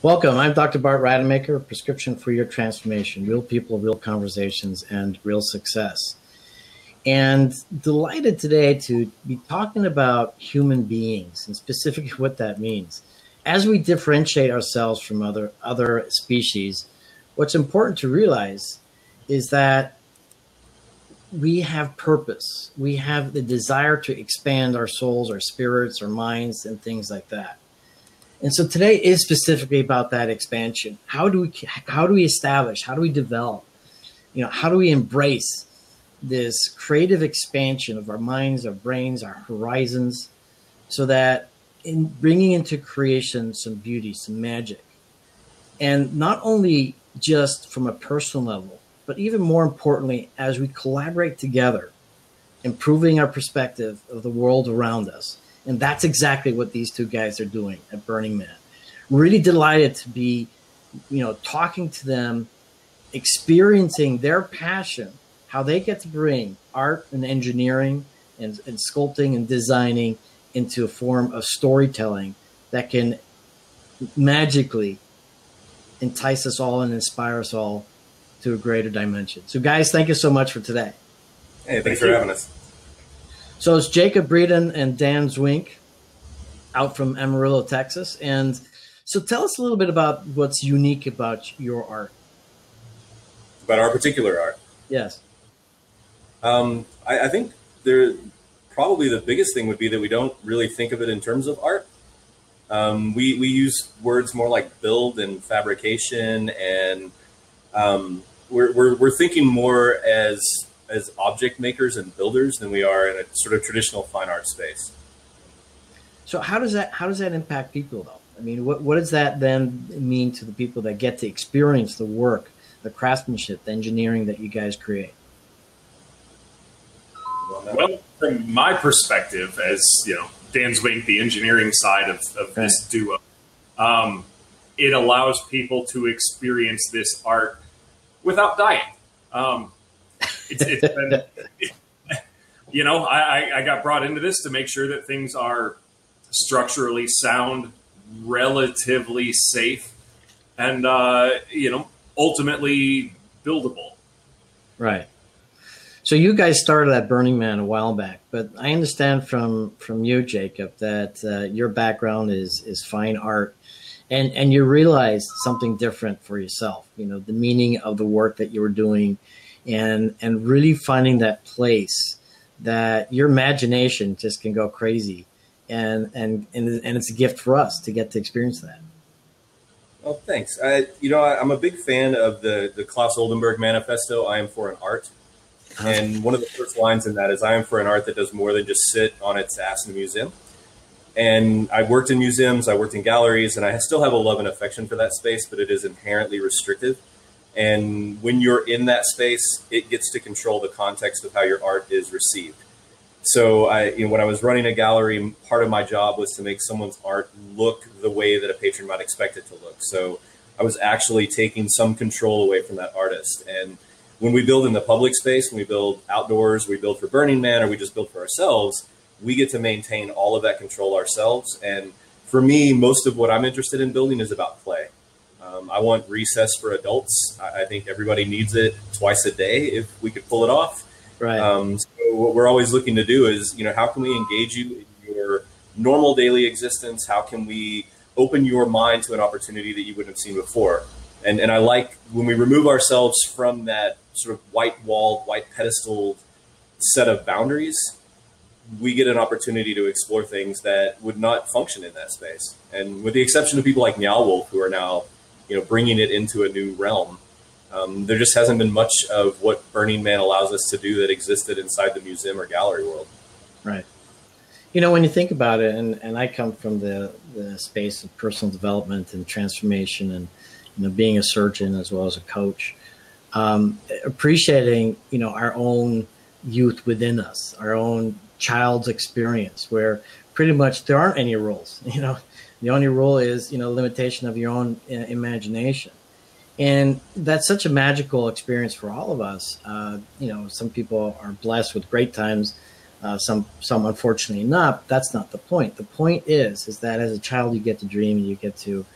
Welcome. I'm Dr. Bart Rademaker, Prescription for Your Transformation, Real People, Real Conversations, and Real Success. And delighted today to be talking about human beings and specifically what that means. As we differentiate ourselves from other species, what's important to realize is that we have purpose. We have the desire to expand our souls, our spirits, our minds, and things like that. And so today is specifically about that expansion. How do we establish? How do we develop? How do we embrace this creative expansion of our minds, our brains, our horizons, so that in bringing into creation some beauty, some magic, and not only just from a personal level, but even more importantly, as we collaborate together, improving our perspective of the world around us. And that's exactly what these two guys are doing at Burning Man. Really delighted to be, talking to them, experiencing their passion, how they get to bring art and engineering and sculpting and designing into a form of storytelling that can magically entice us all and inspire us all to a greater dimension. So guys, thank you so much for today. Hey, thanks for having us. So it's Jacob Breeden and Dan Zwink out from Amarillo, Texas. And so tell us a little bit about what's unique about your art. About our particular art? Yes. I think probably the biggest thing would be that we don't really think of it in terms of art. We use words more like build and fabrication, and we're thinking more as object makers and builders than we are in a sort of traditional fine art space. So how does that impact people though? I mean, what does that then mean to the people that get to experience the work, the craftsmanship, the engineering that you guys create? Well, from my perspective, as Dan Zwink, the engineering side of this duo, it allows people to experience this art without dying. It's been, I got brought into this to make sure that things are structurally sound, relatively safe, and, ultimately buildable. Right. So you guys started at Burning Man a while back, but I understand from you, Jacob, that your background is fine art, and you realized something different for yourself, the meaning of the work that you were doing, and really finding that place that your imagination just can go crazy, and it's a gift for us to get to experience that. Well, thanks. I'm a big fan of the Klaus Oldenburg manifesto, I am for an art. And one of the first lines in that is, I am for an art that does more than just sit on its ass in a museum. And I've worked in museums, I worked in galleries, and I still have a love and affection for that space, but it is inherently restrictive. And when you're in that space, it gets to control the context of how your art is received. So when I was running a gallery, part of my job was to make someone's art look the way that a patron might expect it to look. So I was actually taking some control away from that artist. And when we build in the public space, when we build outdoors, we build for Burning Man, or we just build for ourselves, we get to maintain all of that control ourselves. And for me, most of what I'm interested in building is about play. I want recess for adults. I think everybody needs it twice a day if we could pull it off. Right. So what we're always looking to do is, how can we engage you in your normal daily existence? How can we open your mind to an opportunity that you wouldn't have seen before? And I like when we remove ourselves from that sort of white-walled, white pedestaled set of boundaries, we get an opportunity to explore things that would not function in that space. And with the exception of people like Meow Wolf, who are now, bringing it into a new realm, there just hasn't been much of what Burning Man allows us to do that existed inside the museum or gallery world. Right. When you think about it, and I come from the space of personal development and transformation, and being a surgeon as well as a coach, appreciating, our own youth within us, our own child's experience, where pretty much there aren't any rules. The only rule is, limitation of your own imagination. And that's such a magical experience for all of us. Some people are blessed with great times, some unfortunately not. That's not the point. The point is that as a child, you get to dream and you get to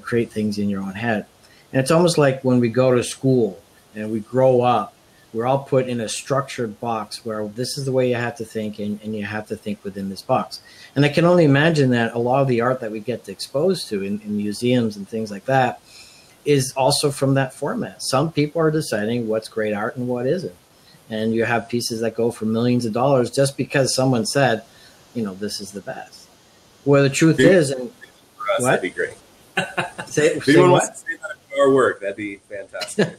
create things in your own head. And it's almost like when we go to school and we grow up, we're all put in a structured box where this is the way you have to think, and you have to think within this box. And I can only imagine that a lot of the art that we get exposed to in museums and things like that is also from that format. Some people are deciding what's great art and what isn't. And you have pieces that go for millions of dollars just because someone said, this is the best. Well, the truth is, and for us, that'd be great. Say wants to say that in our work, that'd be fantastic.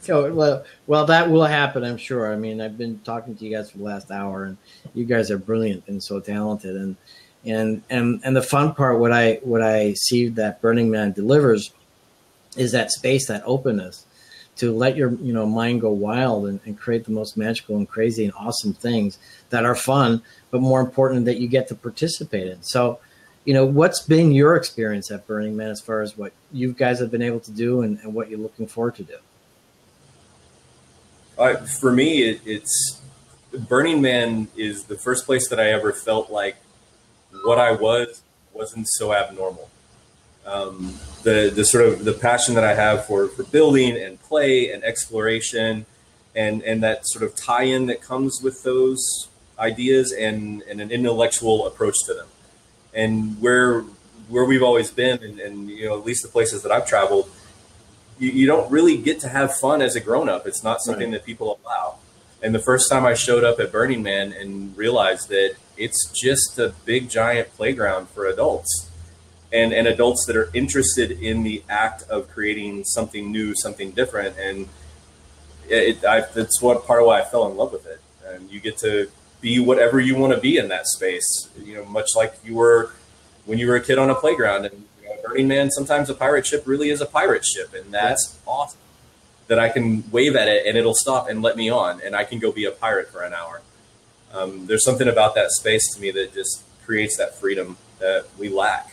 well, that will happen, I'm sure. I mean, I've been talking to you guys for the last hour, and you guys are brilliant and so talented. And the fun part, what I see that Burning Man delivers, is that space, that openness to let your mind go wild and create the most magical and crazy and awesome things that are fun, but more important that you get to participate in. So, what's been your experience at Burning Man as far as what you guys have been able to do and what you're looking forward to do? For me, it's Burning Man is the first place that I ever felt like what I wasn't so abnormal. The sort of the passion that I have for building and play and exploration and that sort of tie-in that comes with those ideas and an intellectual approach to them. And where we've always been, and at least the places that I've traveled, you don't really get to have fun as a grown-up. It's not something that people allow. And the first time I showed up at Burning Man and realized that it's just a big, giant playground for adults. And adults that are interested in the act of creating something new, something different. And that's part of why I fell in love with it. And you get to be whatever you want to be in that space, much like you were when you were a kid on a playground. And Burning Man, sometimes a pirate ship really is a pirate ship. And that's awesome that I can wave at it and it'll stop and let me on. And I can go be a pirate for an hour. There's something about that space to me that just creates that freedom that we lack.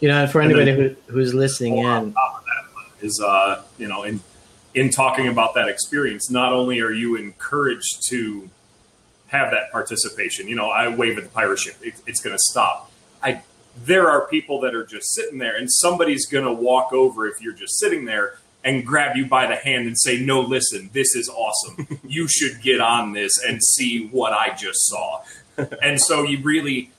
And for anybody who's listening in, is in talking about that experience, not only are you encouraged to have that participation, I wave at the pirate ship, it's going to stop. There are people that are just sitting there, and somebody's going to walk over if you're just sitting there and grab you by the hand and say, no, listen, this is awesome. You should get on this and see what I just saw. And so you really,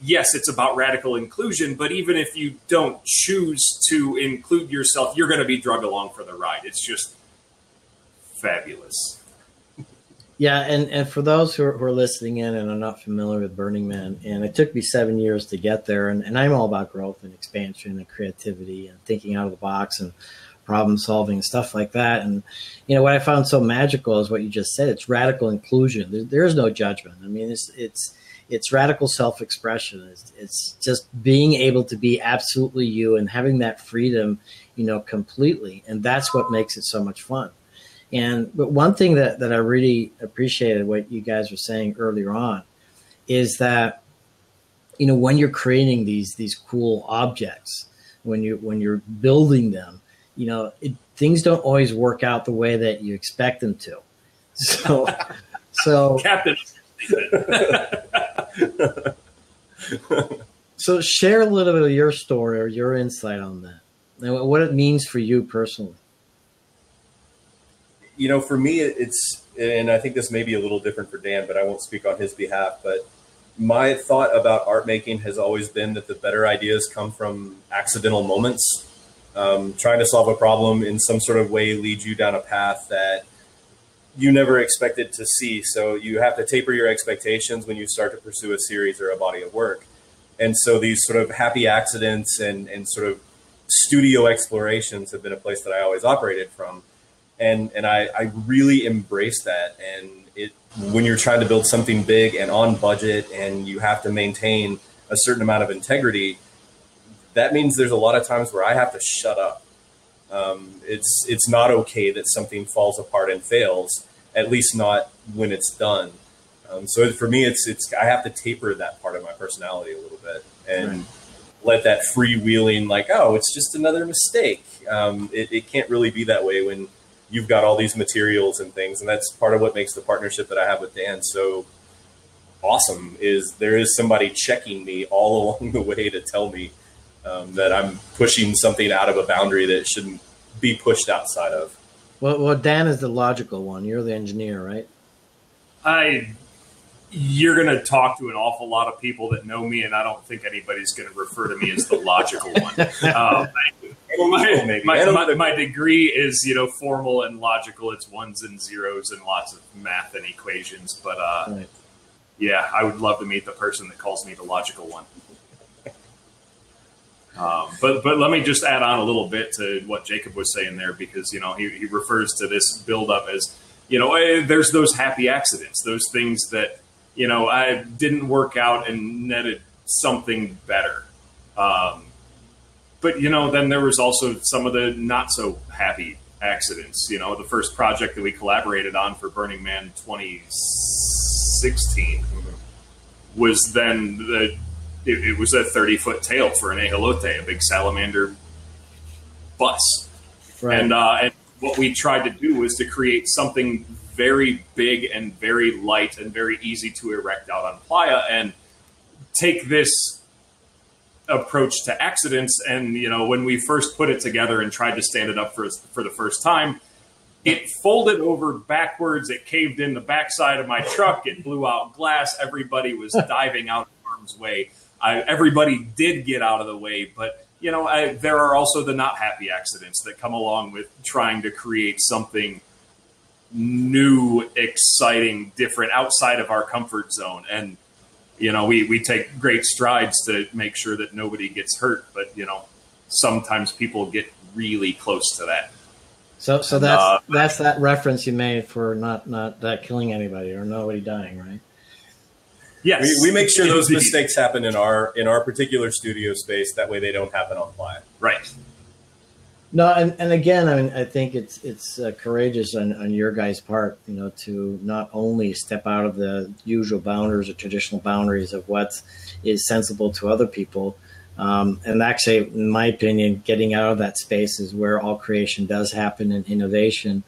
yes, it's about radical inclusion, but even if you don't choose to include yourself, you're going to be dragged along for the ride. It's just fabulous. Yeah, and for those who are listening in and are not familiar with Burning Man, and it took me 7 years to get there, and I'm all about growth and expansion and creativity and thinking out of the box and problem solving and stuff like that. And what I found so magical is what you just said. It's radical inclusion. There's no judgment. I mean, it's radical self-expression. It's just being able to be absolutely you and having that freedom, completely. And that's what makes it so much fun. But one thing that I really appreciated what you guys were saying earlier on is that, when you're creating these cool objects, when you're building them, things don't always work out the way that you expect them to. So Captain. So share a little bit of your story or your insight on that and what it means for you personally. For me, it's, and I think this may be a little different for Dan, but I won't speak on his behalf, but my thought about art making has always been that the better ideas come from accidental moments. Trying to solve a problem in some sort of way leads you down a path that you never expected to see. So you have to taper your expectations when you start to pursue a series or a body of work. And so these sort of happy accidents and sort of studio explorations have been a place that I always operated from. And I really embrace that. And when you're trying to build something big and on budget and you have to maintain a certain amount of integrity, that means there's a lot of times where I have to shut up. It's not okay that something falls apart and fails, at least not when it's done. So for me, it's I have to taper that part of my personality a little bit and let that freewheeling, it's just another mistake. It can't really be that way when you've got all these materials and things. And that's part of what makes the partnership that I have with Dan so awesome, is there is somebody checking me all along the way to tell me that I'm pushing something out of a boundary that it shouldn't be pushed outside of. Well, Dan is the logical one. You're the engineer, right? You're going to talk to an awful lot of people that know me, and I don't think anybody's going to refer to me as the logical one. My degree is, formal and logical. It's ones and zeros and lots of math and equations. But Right. yeah, I would love to meet the person that calls me the logical one. But let me just add on a little bit to what Jacob was saying there, because he refers to this buildup as there's those happy accidents, those things that I didn't work out and netted something better. But then there was also some of the not so happy accidents. The first project that we collaborated on for Burning Man 2016 was then it was a 30-foot tail for an eholote, a big salamander bus. Right. And what we tried to do was to create something very big and very light and very easy to erect out on playa, and take this approach to accidents. And when we first put it together and tried to stand it up for the first time, it folded over backwards. It caved in the backside of my truck. It blew out glass. Everybody was diving out of harm's way. Everybody did get out of the way, but there are also the not happy accidents that come along with trying to create something new, exciting, different, outside of our comfort zone. And we take great strides to make sure that nobody gets hurt, but sometimes people get really close to that. So that's that reference you made for not killing anybody or nobody dying, right? Yes, we make sure those mistakes happen in our particular studio space. That way, they don't happen on playa. Right. No, and again, I think it's courageous on your guys' part, to not only step out of the usual boundaries or traditional boundaries of what is sensible to other people, and actually, in my opinion, getting out of that space is where all creation does happen, and innovation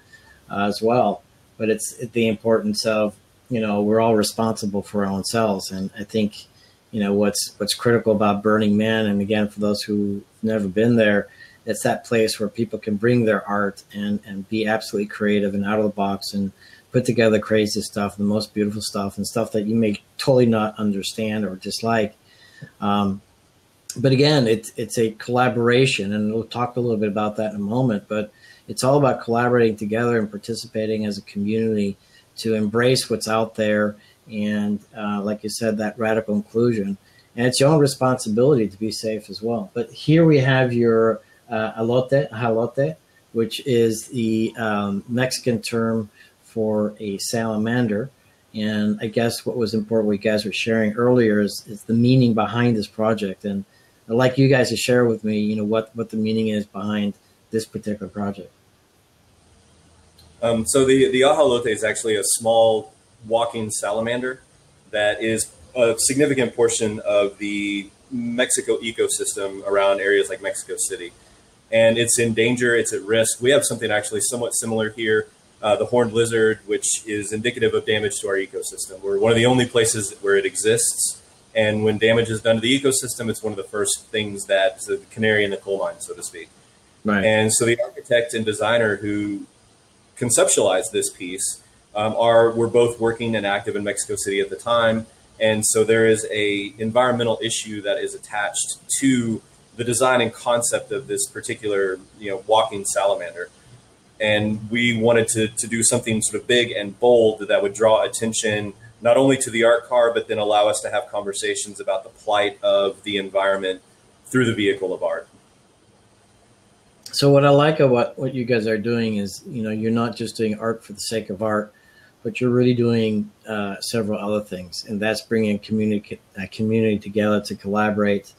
as well. But it's the importance of we're all responsible for our own selves, and I think what's critical about Burning Man, and again, for those who've never been there, it's that place where people can bring their art and be absolutely creative and out of the box and put together crazy stuff, the most beautiful stuff, and stuff that you may totally not understand or dislike. But again, it's a collaboration, and we'll talk a little bit about that in a moment, but it's all about collaborating together and participating as a community to embrace what's out there. And like you said, that radical inclusion, and it's your own responsibility to be safe as well. But here we have your ajolote, which is the Mexican term for a salamander. And I guess what was important, what you guys were sharing earlier, is the meaning behind this project. And I'd like you guys to share with me, what the meaning is behind this particular project. So the ajolote is actually a small walking salamander that is a significant portion of the Mexico ecosystem around areas like Mexico City. And it's in danger, it's at risk. We have something actually somewhat similar here, the horned lizard, which is indicative of damage to our ecosystem. We're one of the only places where it exists. And when damage is done to the ecosystem, it's one of the first things that's the canary in the coal mine, so to speak. Right. And so the architect and designer who conceptualized this piece were both working and active in Mexico City at the time. And so there is a environmental issue that is attached to the design and concept of this particular, walking salamander. And we wanted to do something sort of big and bold that would draw attention not only to the art car, but then allow us to have conversations about the plight of the environment through the vehicle of art. So what I like about what you guys are doing is, you're not just doing art for the sake of art, but you're really doing several other things. And that's bringing a community together to collaborate,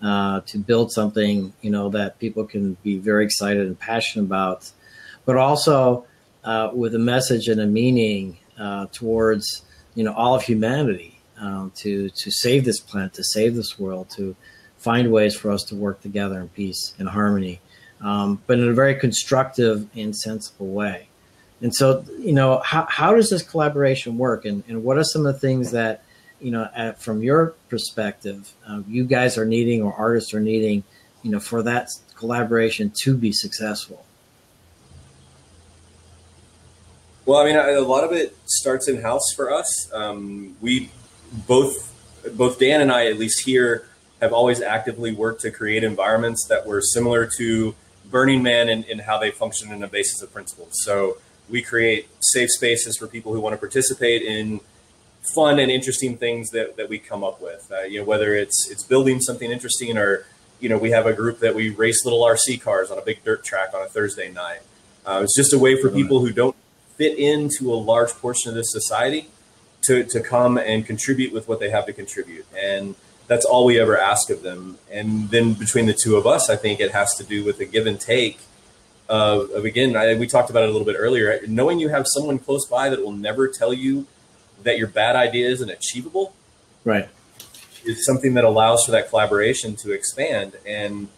to build something, that people can be very excited and passionate about, but also with a message and a meaning towards, all of humanity, to save this planet, to save this world, to find ways for us to work together in peace and harmony, but in a very constructive and sensible way. And so, how does this collaboration work? And what are some of the things that from your perspective, you guys are needing, or artists are needing, for that collaboration to be successful? Well, I mean, a lot of it starts in house for us. We both Dan and I, at least here, have always actively worked to create environments that were similar to Burning Man in how they function in a basis of principles. So we create safe spaces for people who want to participate in fun and interesting things that we come up with. Whether it's building something interesting, or we have a group that we race little RC cars on a big dirt track on a Thursday night. It's just a way for people who don't fit into a large portion of this society to come and contribute with what they have to contribute. And that's all we ever ask of them. And then between the two of us, I think it has to do with a give and take of again, we talked about it a little bit earlier, knowing you have someone close by that will never tell you that your bad idea isn't achievable. Right. Is something that allows for that collaboration to expand. And,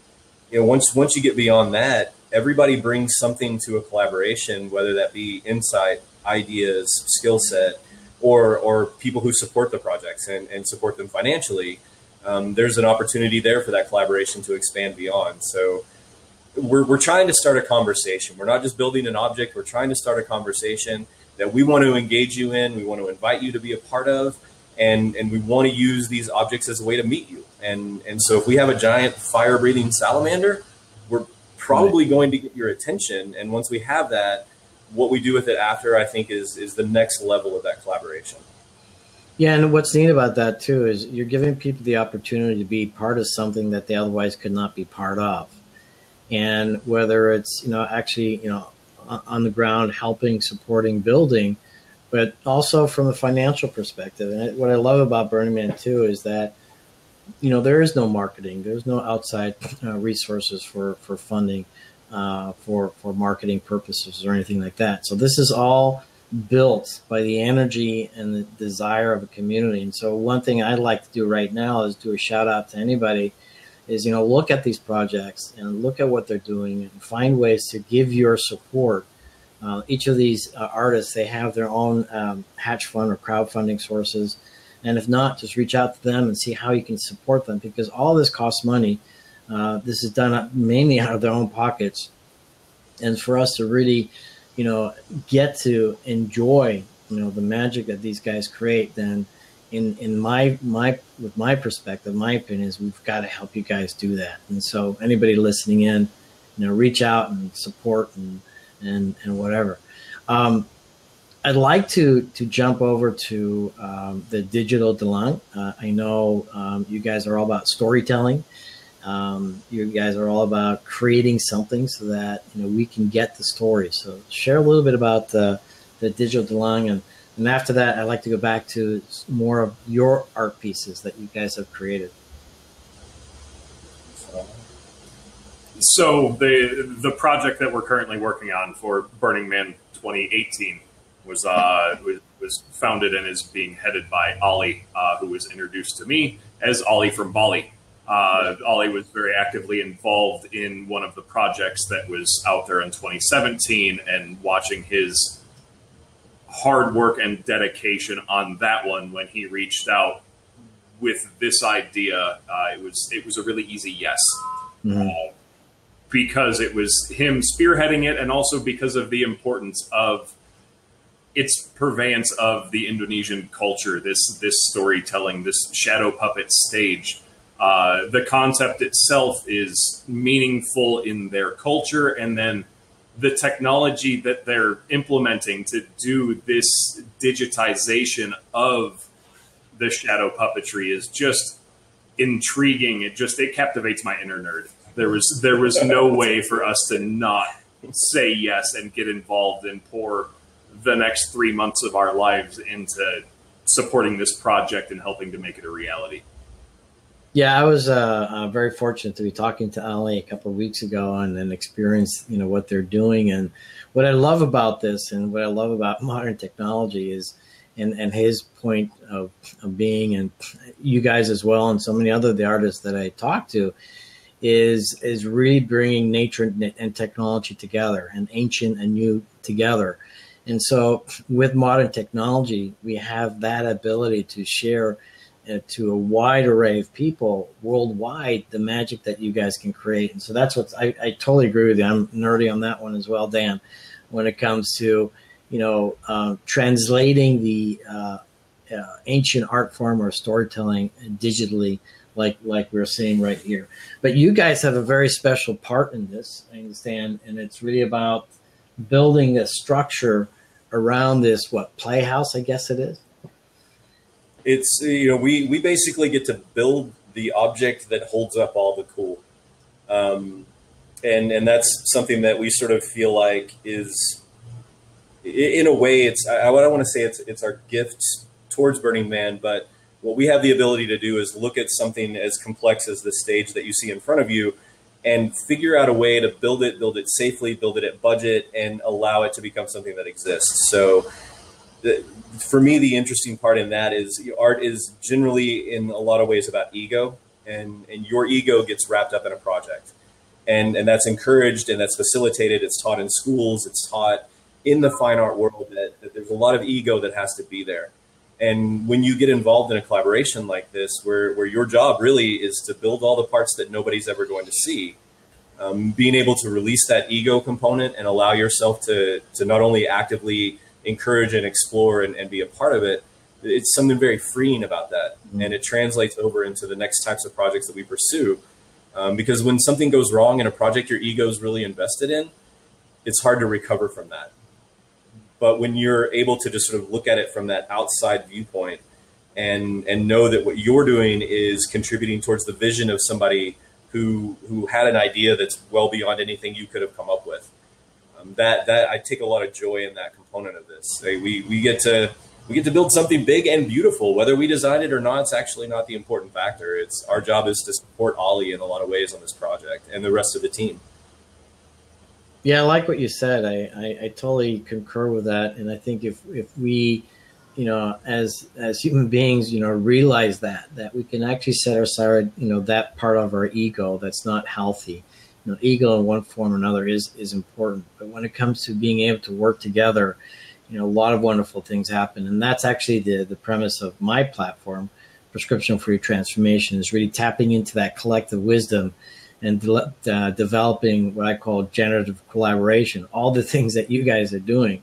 once you get beyond that, everybody brings something to a collaboration, whether that be insight, ideas, skill set, or people who support the projects and support them financially. There's an opportunity there for that collaboration to expand beyond. So we're trying to start a conversation. We're not just building an object. We're trying to start a conversation that we want to engage you in. We want to invite you to be a part of, and we want to use these objects as a way to meet you. And so if we have a giant fire-breathing salamander, we're probably going to get your attention. And once we have that, what we do with it after, I think, is the next level of that collaboration. Yeah, and what's neat about that too is you're giving people the opportunity to be part of something that they otherwise could not be part of. And whether it's, actually, on the ground, helping, supporting, building, but also from a financial perspective. And what I love about Burning Man too is that, there is no marketing. There's no outside resources for funding, for marketing purposes or anything like that. So this is all built by the energy and the desire of a community. And so one thing I'd like to do right now is do a shout out to anybody is, look at these projects and look at what they're doing and find ways to give your support. Each of these artists, they have their own hatch fund or crowdfunding sources. And if not, just reach out to them and see how you can support them, because all this costs money. This is done mainly out of their own pockets. And for us to really, get to enjoy, the magic that these guys create, then in my perspective, my opinion is we've got to help you guys do that. And so anybody listening in, reach out and support and whatever. I'd like to jump over to the digital Delang. I know you guys are all about storytelling. You guys are all about creating something so that we can get the story. So share a little bit about the digital Delang, and after that, I'd like to go back to more of your art pieces that you guys have created. So the project that we're currently working on for Burning Man 2018 was founded and is being headed by Ollie, who was introduced to me as Ollie from Bali. Ollie was very actively involved in one of the projects that was out there in 2017, and watching his hard work and dedication on that one, when he reached out with this idea, it was a really easy yes. Mm-hmm. Because it was him spearheading it, and also because of the importance of its purveyance of the Indonesian culture, this storytelling, this shadow puppet stage. The concept itself is meaningful in their culture, and then the technology that they're implementing to do this digitization of the shadow puppetry is just intriguing. It captivates my inner nerd. There was no way for us to not say yes and get involved and pour the next 3 months of our lives into supporting this project and helping to make it a reality. Yeah, I was very fortunate to be talking to Ali a couple of weeks ago and experience, what they're doing. And what I love about this and what I love about modern technology is, and his point of being, and you guys as well, and so many other the artists that I talk to, is really bringing nature and technology together, and ancient and new together. And so with modern technology, we have that ability to share to a wide array of people worldwide the magic that you guys can create. And so that's what I totally agree with you. I'm nerdy on that one as well, Dan, when it comes to, translating the ancient art form or storytelling digitally, like we're seeing right here. But you guys have a very special part in this, I understand, and it's really about building a structure around this, playhouse, I guess it is? It's, we basically get to build the object that holds up all the cool. And that's something that we sort of feel like is, in a way, I don't want to say it's our gift towards Burning Man, but what we have the ability to do is look at something as complex as the stage that you see in front of you and figure out a way to build it safely, build it at budget, and allow it to become something that exists. So for me, the interesting part in that is art is generally in a lot of ways about ego, and your ego gets wrapped up in a project. And that's encouraged and that's facilitated. It's taught in schools. It's taught in the fine art world that there's a lot of ego that has to be there. And when you get involved in a collaboration like this, where your job really is to build all the parts that nobody's ever going to see, being able to release that ego component and allow yourself to not only actively encourage and explore and be a part of it, it's something very freeing about that. Mm-hmm. And it translates over into the next types of projects that we pursue. Because when something goes wrong in a project your ego is really invested in, it's hard to recover from that. But when you're able to just sort of look at it from that outside viewpoint and know that what you're doing is contributing towards the vision of somebody who had an idea that's well beyond anything you could have come up with, that I take a lot of joy in that component of this. We get to build something big and beautiful. Whether we design it or not, it's actually not the important factor. It's our job is to support Ollie in a lot of ways on this project and the rest of the team. Yeah, I like what you said. I totally concur with that. And I think if we, as human beings, realize that we can actually set aside, that part of our ego that's not healthy. Ego in one form or another is important. But when it comes to being able to work together, a lot of wonderful things happen. And that's actually the premise of my platform, Prescription for Your Transformation, is really tapping into that collective wisdom and developing what I call generative collaboration, all the things that you guys are doing.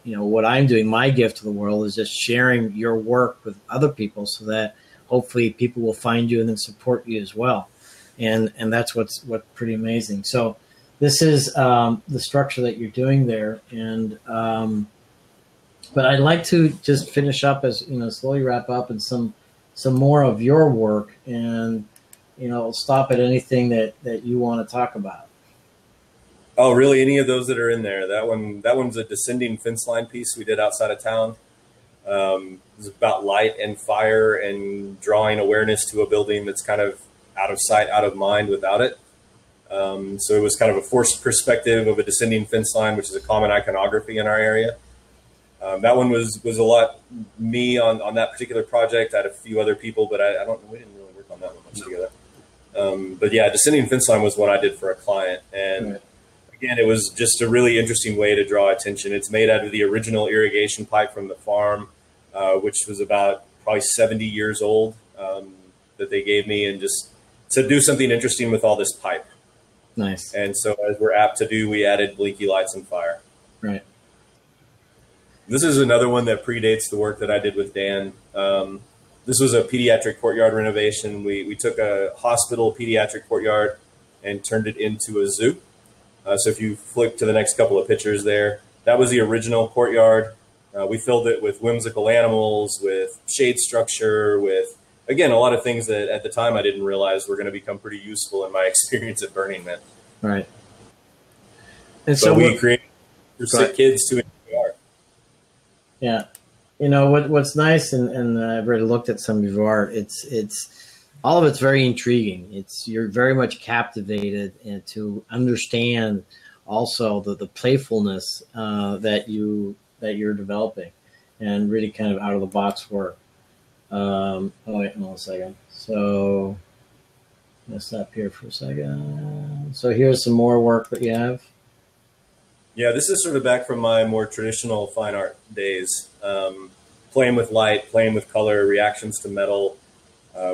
What I'm doing, my gift to the world is just sharing your work with other people so that hopefully people will find you and then support you as well. And that's what's pretty amazing. So this is the structure that you're doing there. And but I'd like to just finish up as, slowly wrap up and some more of your work, and stop at anything that you want to talk about. Oh, really? Any of those that are in there? That one's a descending fence line piece we did outside of town. It was about light and fire and drawing awareness to a building that's kind of out of sight, out of mind without it. So it was kind of a forced perspective of a descending fence line, which is a common iconography in our area. That one was a lot me on that particular project. I had a few other people, but we didn't really work on that one much together. But yeah, descending fence line was one I did for a client. And right. Again, it was just a really interesting way to draw attention. It's made out of the original irrigation pipe from the farm, which was about probably 70 years old, that they gave me, and just to do something interesting with all this pipe. Nice. And so as we're apt to do, we added blinky lights and fire. Right. This is another one that predates the work that I did with Dan. This was a pediatric courtyard renovation. We took a hospital pediatric courtyard and turned it into a zoo. So if you flick to the next couple of pictures there, that was the original courtyard. We filled it with whimsical animals, with shade structure, with, again, a lot of things that at the time I didn't realize were going to become pretty useful in my experience at Burning Man. Right. And so we created for kids to enjoy art. Yeah. What's nice, and I've already looked at some of your art, it's all of it's very intriguing. You're very much captivated, and to understand also the playfulness that you're developing, and really kind of out of the box work. Hold on a second. So let's stop here for a second. So here's some more work that you have. Yeah, this is sort of back from my more traditional fine art days. Playing with light, playing with color, reactions to metal,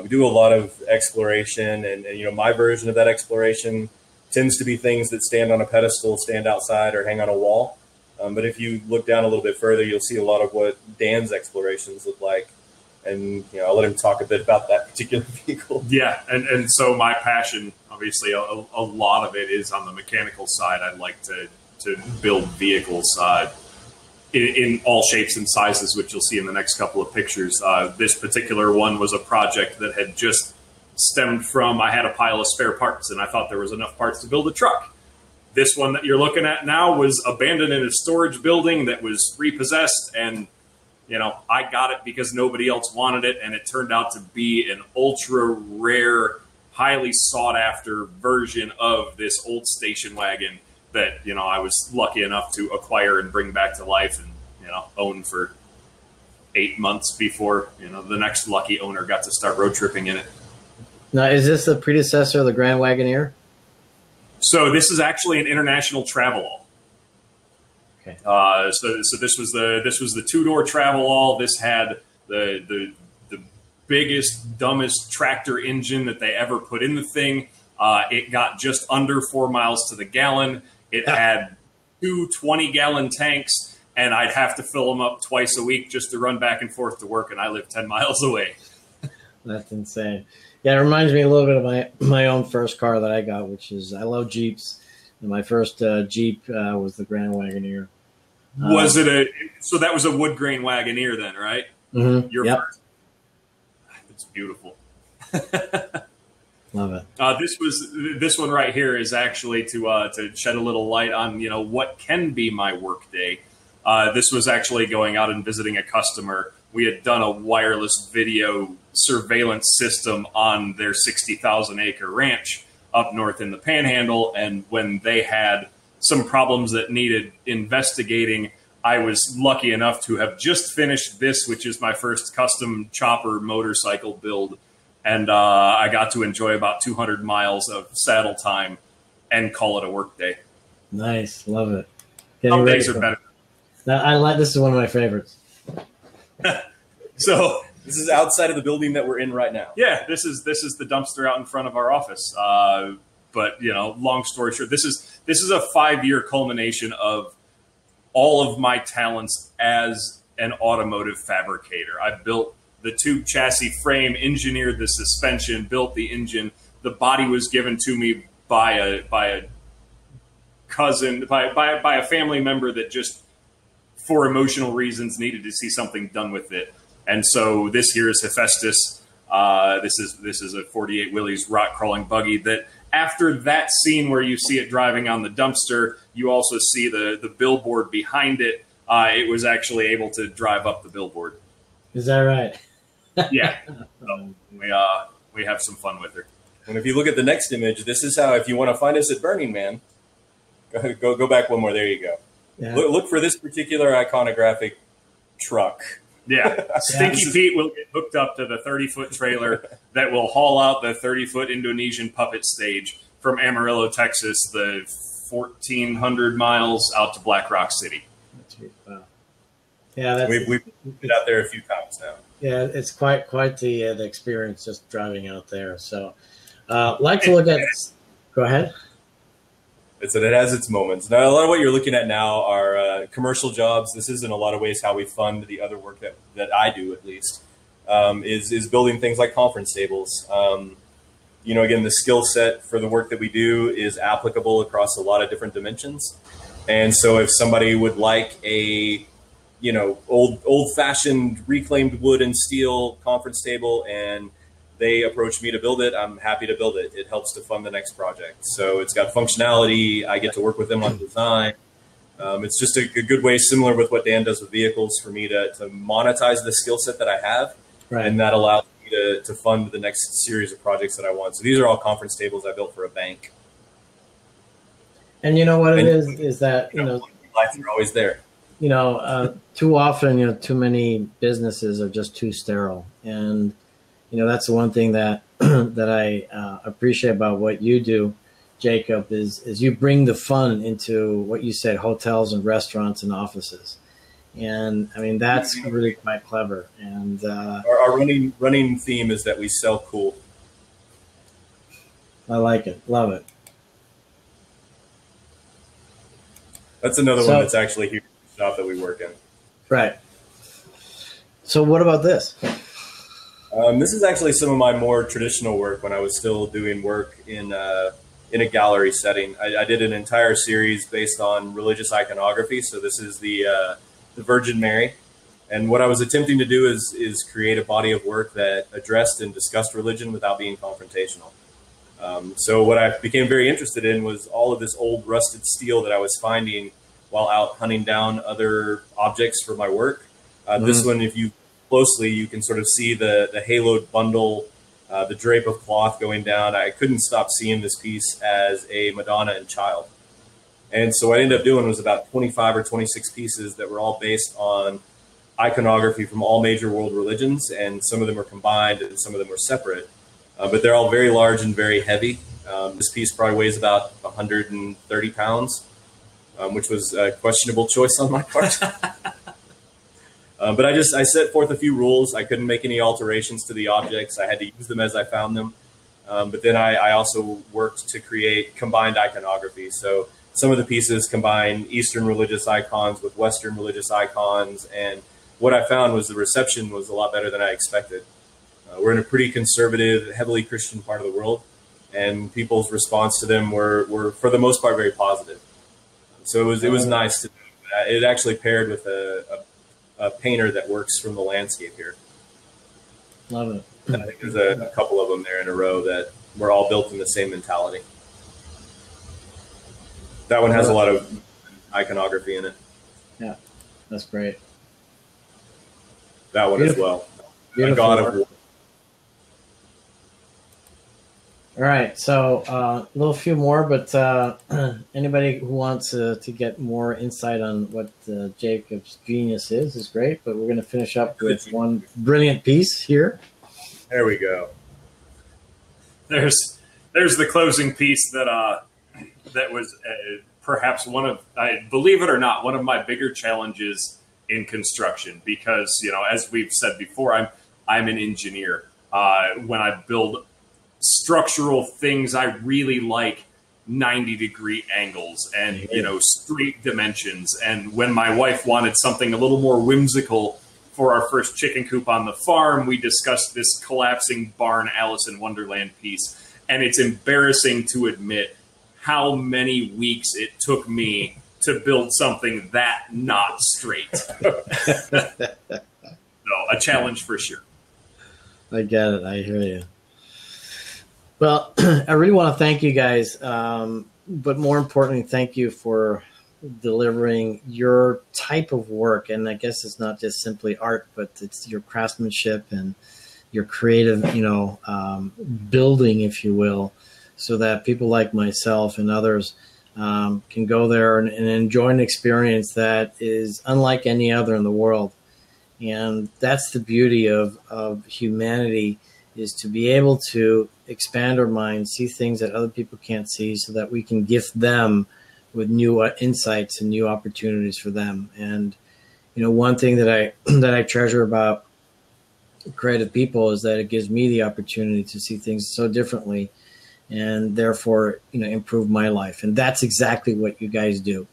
We do a lot of exploration, and my version of that exploration tends to be things that stand on a pedestal, stand outside, or hang on a wall. But if you look down a little bit further, you'll see a lot of what Dan's explorations look like. And I'll let him talk a bit about that particular vehicle. Yeah, and so my passion, obviously, a lot of it is on the mechanical side. I'd like to build vehicles in all shapes and sizes, which you'll see in the next couple of pictures. This particular one was a project that had just stemmed from, I had a pile of spare parts, and I thought there was enough parts to build a truck. This one that you're looking at now was abandoned in a storage building that was repossessed, and I got it because nobody else wanted it, and it turned out to be an ultra rare, highly sought after version of this old station wagon that I was lucky enough to acquire and bring back to life, and own for 8 months before the next lucky owner got to start road tripping in it. Now, is this the predecessor of the Grand Wagoneer? So this is actually an international travelall. Okay. So this was the 2-door travelall. This had the biggest, dumbest tractor engine that they ever put in the thing. It got just under 4 miles to the gallon. It had 2 20-gallon tanks, and I'd have to fill them up twice a week just to run back and forth to work, and I live 10 miles away. That's insane. Yeah, it reminds me a little bit of my own first car that I got, which is, I love Jeeps. And my first Jeep was the Grand Wagoneer. Was it so that was a wood grain Wagoneer then, right? Mm-hmm. Your first? It's beautiful. Love it. This one right here is actually to shed a little light on what can be my work day. This was actually going out and visiting a customer. We had done a wireless video surveillance system on their 60,000 acre ranch up north in the Panhandle, and when they had some problems that needed investigating, I was lucky enough to have just finished this, which is my first custom chopper motorcycle build. And I got to enjoy about 200 miles of saddle time and call it a work day. Nice. Love it. Some days are better. This is one of my favorites. So this is outside of the building that we're in right now. Yeah, this is the dumpster out in front of our office. But long story short, this is a 5-year culmination of all of my talents as an automotive fabricator. I built the tube chassis frame, engineered the suspension, built the engine. The body was given to me by a cousin, by a family member that just, for emotional reasons, needed to see something done with it. And so this here is Hephaestus. This is a 48 Willys rock crawling buggy that, after that scene where you see it driving on the dumpster, you also see the billboard behind it. It was actually able to drive up the billboard. Is that right? Yeah. So we have some fun with her. And if you look at the next image, this is how, if you want to find us at Burning Man, go back one more. There you go. Yeah. Look for this particular iconographic truck. Yeah. Stinky Pete will get hooked up to the 30-foot trailer that will haul out the 30-foot Indonesian puppet stage from Amarillo, Texas, the 1,400 miles out to Black Rock City. Wow. Yeah, we've been out there a few times now. Yeah, it's quite the experience just driving out there. So, like to look at. Go ahead. It has its moments. Now, a lot of what you're looking at now are commercial jobs. This is in a lot of ways how we fund the other work that I do, at least, is building things like conference tables. Again, the skill set for the work that we do is applicable across a lot of different dimensions. And so if somebody would like a, old-fashioned reclaimed wood and steel conference table and they approach me to build it, I'm happy to build it. It helps to fund the next project. So it's got functionality. I get to work with them on design. It's just a good way, similar with what Dan does with vehicles, for me to monetize the skill set that I have. Right. And that allows me to fund the next series of projects that I want. So these are all conference tables I built for a bank. And you know what it is that, lights are always there. Too often, too many businesses are just too sterile. And that's the one thing that that I appreciate about what you do, Jacob, is you bring the fun into what you said, hotels and restaurants and offices. And I mean, that's really quite clever. And Our running theme is that we sell cool. I like it. Love it. That's another one that's actually here in the shop that we work in. Right. So what about this? This is actually some of my more traditional work when I was still doing work in a gallery setting. I did an entire series based on religious iconography. So this is the Virgin Mary. And what I was attempting to do is create a body of work that addressed and discussed religion without being confrontational. So what I became very interested in was all of this old rusted steel that I was finding while out hunting down other objects for my work. This one, if you closely, you can sort of see the haloed bundle, the drape of cloth going down. I couldn't stop seeing this piece as a Madonna and Child. And so what I ended up doing was about 25 or 26 pieces that were all based on iconography from all major world religions, and some of them are combined and some of them are separate. But they're all very large and very heavy. This piece probably weighs about 130 pounds, which was a questionable choice on my part. But I set forth a few rules. I couldn't make any alterations to the objects. I had to use them as I found them. But then I also worked to create combined iconography. So some of the pieces combine Eastern religious icons with Western religious icons. And what I found was the reception was a lot better than I expected. We're in a pretty conservative, heavily Christian part of the world, and people's response to them were for the most part, very positive. So it was nice to do that. It actually paired with a painter that works from the landscape here. Love it. I think there's a couple of them there in a row that were all built in the same mentality. That one has a lot of iconography in it. Yeah, that's great. That one Beautiful. as well. Beautiful A God of War. All right, so a little few more, but anybody who wants to get more insight on what Jacob's genius is great. But we're going to finish up with one brilliant piece here. There we go. There's the closing piece that was perhaps one of, believe it or not, one of my bigger challenges in construction, because as we've said before, I'm an engineer. When I build structural things, I really like 90-degree angles and straight dimensions. And when my wife wanted something a little more whimsical for our first chicken coop on the farm, we discussed this collapsing barn Alice in Wonderland piece. And it's embarrassing to admit how many weeks it took me to build something that not straight. So a challenge for sure. I get it. I hear you. Well, I really want to thank you guys, but more importantly, thank you for delivering your type of work. And I guess it's not just simply art, but it's your craftsmanship and your creative, building, if you will, so that people like myself and others can go there and enjoy an experience that is unlike any other in the world. And that's the beauty of humanity, is to be able to expand our minds, see things that other people can't see, so that we can gift them with new insights and new opportunities for them. And, one thing that I treasure about creative people is that it gives me the opportunity to see things so differently, and therefore, improve my life. And that's exactly what you guys do.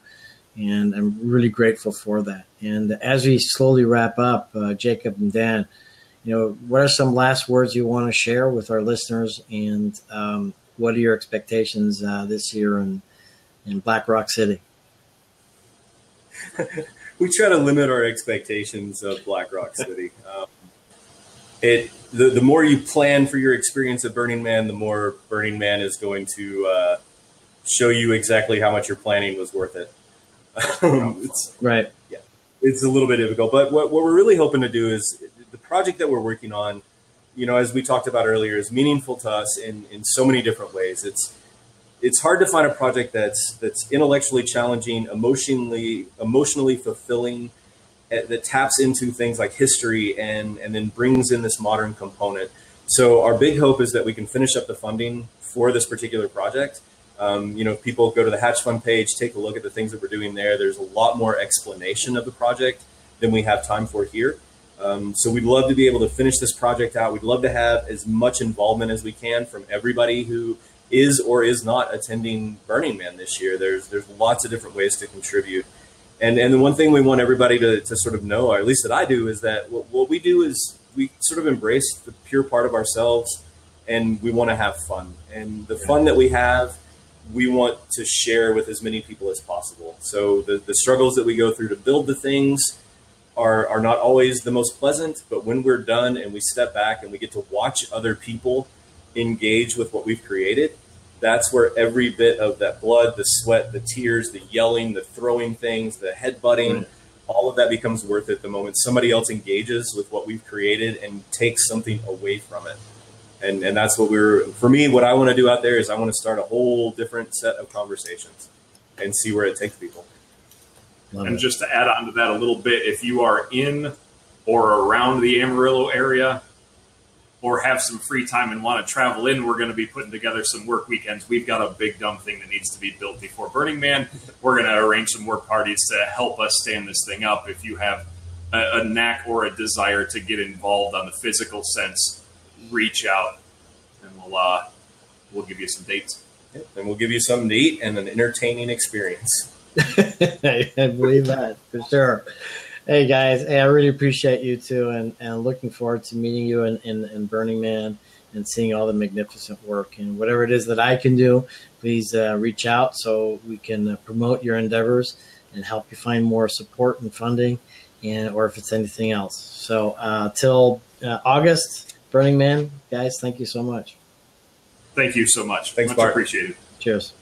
And I'm really grateful for that. And as we slowly wrap up, Jacob and Dan, what are some last words you want to share with our listeners, and what are your expectations this year in Black Rock City? We try to limit our expectations of Black Rock City. The more you plan for your experience at Burning Man, the more Burning Man is going to show you exactly how much your planning was worth it. Right. Yeah, it's a little bit difficult, but what we're really hoping to do is the project that we're working on, as we talked about earlier, is meaningful to us in so many different ways. It's hard to find a project that's intellectually challenging, emotionally fulfilling, that taps into things like history and then brings in this modern component. So our big hope is that we can finish up the funding for this particular project. If people go to the Hatch Fund page, take a look at the things that we're doing there. There's a lot more explanation of the project than we have time for here. So we'd love to be able to finish this project out. We'd love to have as much involvement as we can from everybody who is or is not attending Burning Man this year. There's lots of different ways to contribute. And the one thing we want everybody to sort of know, or at least that I do, is that what we do is we sort of embrace the pure part of ourselves, and we want to have fun. And the fun that we have, we want to share with as many people as possible. So the struggles that we go through to build the things are not always the most pleasant, but when we're done and we step back and we get to watch other people engage with what we've created, that's where every bit of that blood, the sweat, the tears, the yelling, the throwing things, the headbutting, all of that becomes worth it the moment somebody else engages with what we've created and takes something away from it. And that's what for me, what I want to do out there is I want to start a whole different set of conversations and see where it takes people. And just to add on to that a little bit, if you are in or around the Amarillo area or have some free time and want to travel in, we're going to be putting together some work weekends. We've got a big dumb thing that needs to be built before Burning Man. We're going to arrange some work parties to help us stand this thing up. If you have a knack or a desire to get involved on the physical sense, reach out and we'll give you some dates. Yep. And we'll give you something to eat and an entertaining experience. I believe that for sure. Hey guys, I really appreciate you too, and looking forward to meeting you in Burning Man and seeing all the magnificent work. And whatever it is that I can do, please reach out so we can promote your endeavors and help you find more support and funding, or if it's anything else. So till August, Burning Man, guys, thank you so much. Thank you so much. Thanks, much Bart. Appreciated. Cheers.